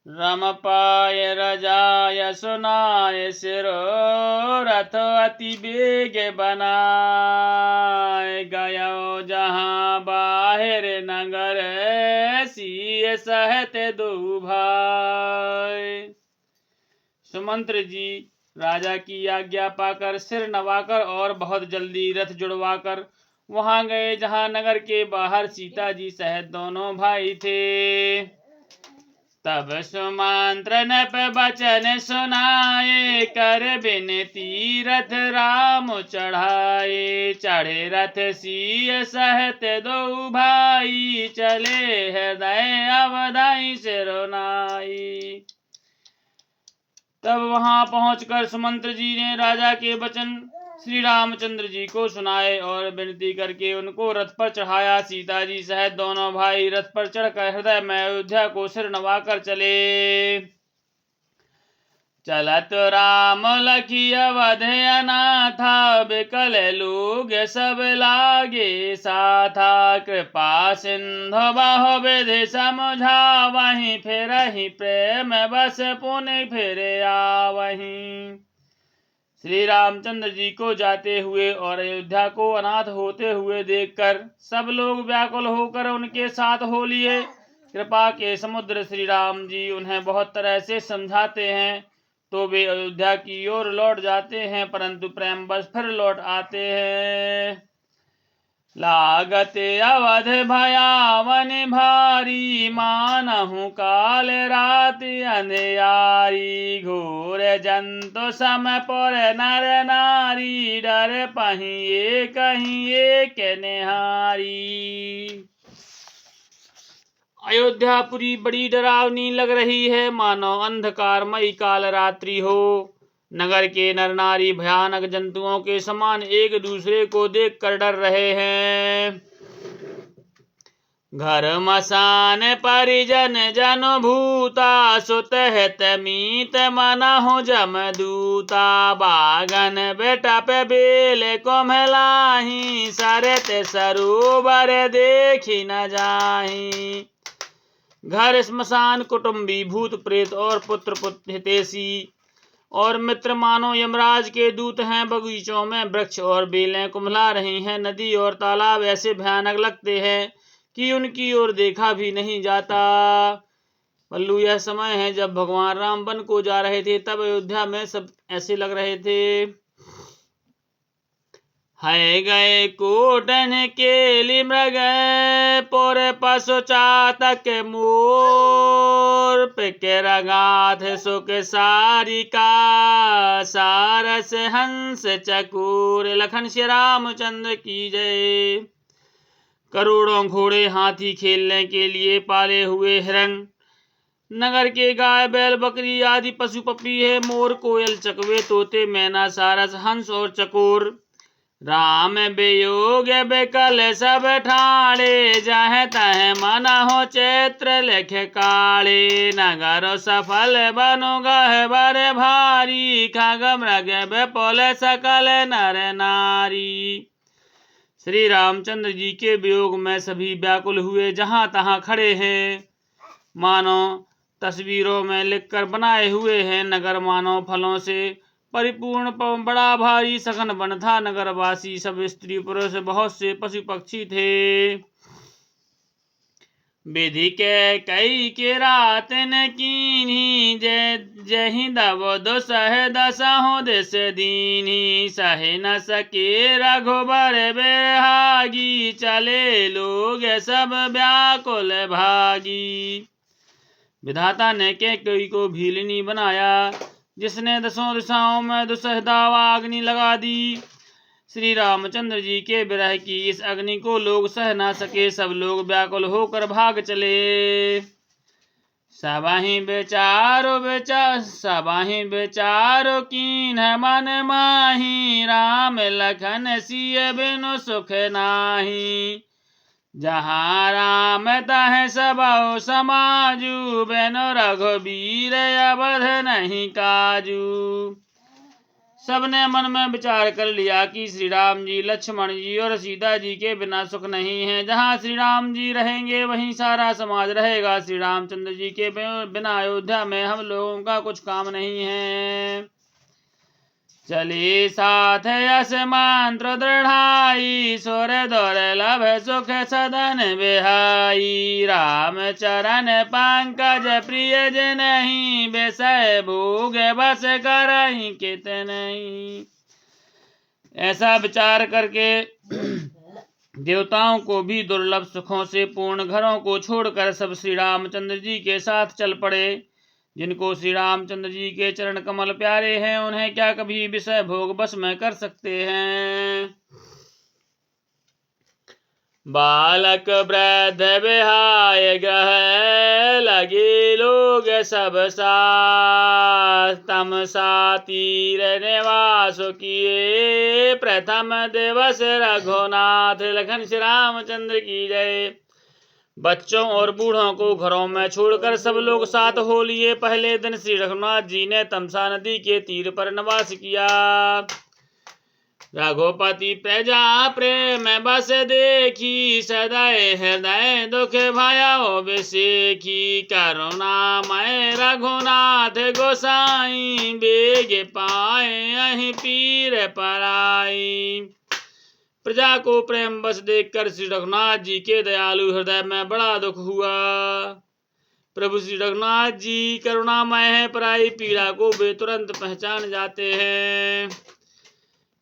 रमपाय रजाय सुनाय सिरो रथ अति बेग बनाय गयो जहाँ बाहिर नगर सिय सहते दो भाई। सुमंत्र जी राजा की आज्ञा पाकर सिर नवाकर और बहुत जल्दी रथ जुड़वाकर वहां गए जहां नगर के बाहर सीता जी सहित दोनों भाई थे। तब सुमंत्र नप बचन सुनाए कर बिनती रथ राम चढ़ाए। चढ़े रथ सिय सहित दो भाई चले हृदय अवधाई सिरोनाई। तब वहां पहुंचकर सुमंत्र जी ने राजा के वचन श्री रामचंद्र जी को सुनाए और विनती करके उनको रथ पर चढ़ाया। सीता जी सहित दोनों भाई रथ पर चढ़कर हृदय में अयोध्या को सिर नवाकर चले। चलत राम लखी अवध अनाथा बिकल लोग सब लागे साथा। कृपा सिंधु बहु विधि समझावहि फिरहि प्रेम बस पुनि फिर आवहि। श्री रामचंद्र जी को जाते हुए और अयोध्या को अनाथ होते हुए देखकर सब लोग व्याकुल होकर उनके साथ हो लिए। कृपा के समुद्र श्री राम जी उन्हें बहुत तरह से समझाते हैं तो वे अयोध्या की ओर लौट जाते हैं, परंतु प्रेम बस फिर लौट आते हैं। लागत अवध भयावन भारी मानहु काल रात अंधियारी। घोर जंतु सम पर नर नारी डर पहिए कहीं एक निहारी। अयोध्यापुरी बड़ी डरावनी लग रही है, मानो अंधकारमयी काल रात्रि हो। नगर के नर नारी भयानक जंतुओं के समान एक दूसरे को देख कर डर रहे हैं। घर मसान परिजन जन भूता सुत हित मीत मनहु जमदूता। बागन बेटा पे बेल कोमलाही सरत सरोवर देखी न जाही। घर स्मशान कुटुंबी भूत प्रेत और पुत्र हितैषी और मित्र मानो यमराज के दूत हैं। बगीचों में वृक्ष और बेलें कुम्हला रही हैं। नदी और तालाब ऐसे भयानक लगते हैं कि उनकी ओर देखा भी नहीं जाता। पल्लू यह समय है जब भगवान राम वन को जा रहे थे, तब अयोध्या में सब ऐसे लग रहे थे। है गए कोटन केली मृग पुर पशु चातक मोर। पिके रगाथ सुख सारिका सारस हंस चकोर। लखन श्री रामचंद्र की जय। करोड़ों घोड़े हाथी खेलने के लिए पाले हुए हिरण, नगर के गाय बैल बकरी आदि पशु पक्षी है। मोर कोयल चकवे तोते मैना सारस हंस और चकोर। राम वियोग बिकल सब ठाणे जह तह मन हो चैत्र लिख काले। नगर सफल बनु गह बर भारी खग मृग विपुल सकल नर नारी। श्री रामचंद्र जी के वियोग में सभी व्याकुल हुए जहां तहां खड़े हैं, मानो तस्वीरों में लिखकर बनाए हुए हैं। नगर मानो फलों से परिपूर्ण बड़ा भारी सघन वन था। नगरवासी सब स्त्री पुरुष बहुत से पशु पक्षी थे। विधि के कई के रात न कीन्ही जहि दब दुसह दसहु दिस दीन्ही। सहे न सके रघुबर बिरहागी चले लोग सब व्याकुल भागी। विधाता ने कैकेयी को भीलिनी बनाया, जिसने दसों दिशाओं में दुसह दावा अग्नि लगा दी। श्री रामचंद्र जी के विरह की इस अग्नि को लोग सह ना सके, सब लोग व्याकुल होकर भाग चले। सबहि बेचारो कीन्ह मन माही। राम लखन सिय बिनु सुख नाही। जहाँ राम तह सबहु समाजू। बिनु रघुबीर अवध नहीं काजू। सबने मन में विचार कर लिया कि श्री राम जी, लक्ष्मण जी और सीता जी के बिना सुख नहीं है। जहाँ श्री राम जी रहेंगे वहीं सारा समाज रहेगा। श्री रामचंद्र जी के बिना अयोध्या में हम लोगों का कुछ काम नहीं है। चली साथ यश मंत्र दृढ़ाई, स्वर दुर्लभ सुख सदन बिहाई। राम चरण पंकज प्रिय जिनहि, विषय भोग बस करहि कितनहि। ऐसा विचार करके देवताओं को भी दुर्लभ सुखों से पूर्ण घरों को छोड़कर सब श्री रामचंद्र जी के साथ चल पड़े। जिनको श्री रामचंद्र जी के चरण कमल प्यारे हैं, उन्हें क्या कभी विषय भोग बस में कर सकते हैं। बालक वृद्ध विहाय ग्रह, लगे लोग सब साथ। तमसा तीर निवास किए, प्रथम दिवस रघुनाथ। लखन श्री रामचंद्र की जय। बच्चों और बूढ़ों को घरों में छोड़कर सब लोग साथ हो लिए। पहले दिन श्री रघुनाथ जी ने तमसा नदी के तीर पर निवास किया। रघुपति प्रजा प्रेम बस देखी, सदैव हृदय दुख भयो विसेखी। करुणामय रघुनाथ गोसाई, बेग पाए अहि पीर पराई। प्रजा को प्रेम बस देखकर श्री रघुनाथ जी के दयालु हृदय में बड़ा दुख हुआ। प्रभु श्री रघुनाथ जी करुणामय है, पराई पीड़ा को वे तुरंत पहचान जाते हैं।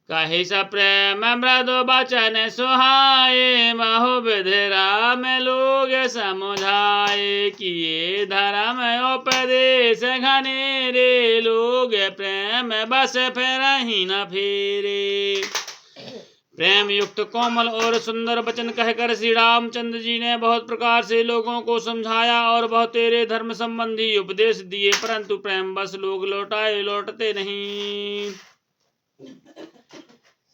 कहे स प्रेम मृदु बचन सुहाए, बहुविध राम लोग समुझाए। किए धर्म उपदेश घनेरे, लोग प्रेम बस फिरहि न फेरे। प्रेम युक्त कोमल और सुंदर वचन कहकर श्री रामचंद्र जी ने बहुत प्रकार से लोगों को समझाया और बहुत तेरे धर्म संबंधी उपदेश दिए, परंतु प्रेम बस लोग लौटते नहीं।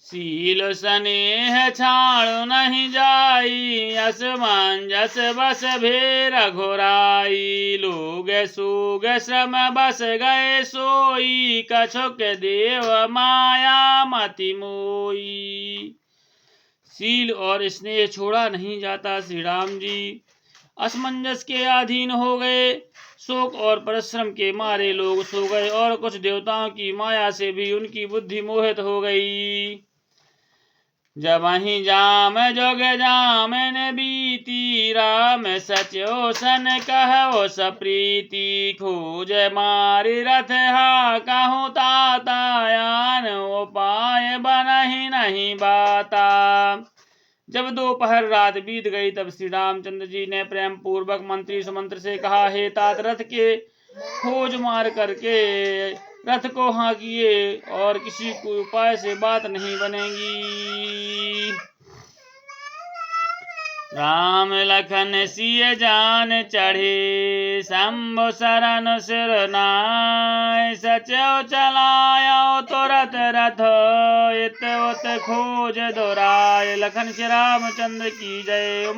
सील स्नेह छाड़ो नहीं जाई, असमंजस बस भेर घोराई। लोग सोग श्रम बस गए सोई, कछुक देव माया मति मोई। सील और स्नेह छोड़ा नहीं जाता। श्री राम जी असमंजस के अधीन हो गए। शोक और परिश्रम के मारे लोग सो गए और कुछ देवताओं की माया से भी उनकी बुद्धि मोहित हो गई। जब वहीं जाम जोग जामिन बीती, राम सचो सन कहो सप्रीति। खोज मारी रथ हा कहूँ तातायान, उपाय बनहि नहीं बाता। जब दोपहर रात बीत गई तब श्री रामचंद्र जी ने प्रेम पूर्वक मंत्री सुमंत्र से कहा, हे तात, रथ के खोज मार करके रथ को हाँकिए और किसी को उपाय से बात नहीं बनेगी। राम लखन सिय जान चढ़े, शंभु शरण सिर नाय। सचो चलायो तुरत रथ, इत उत खोज दोराय। लखन श्री रामचंद्र की जय।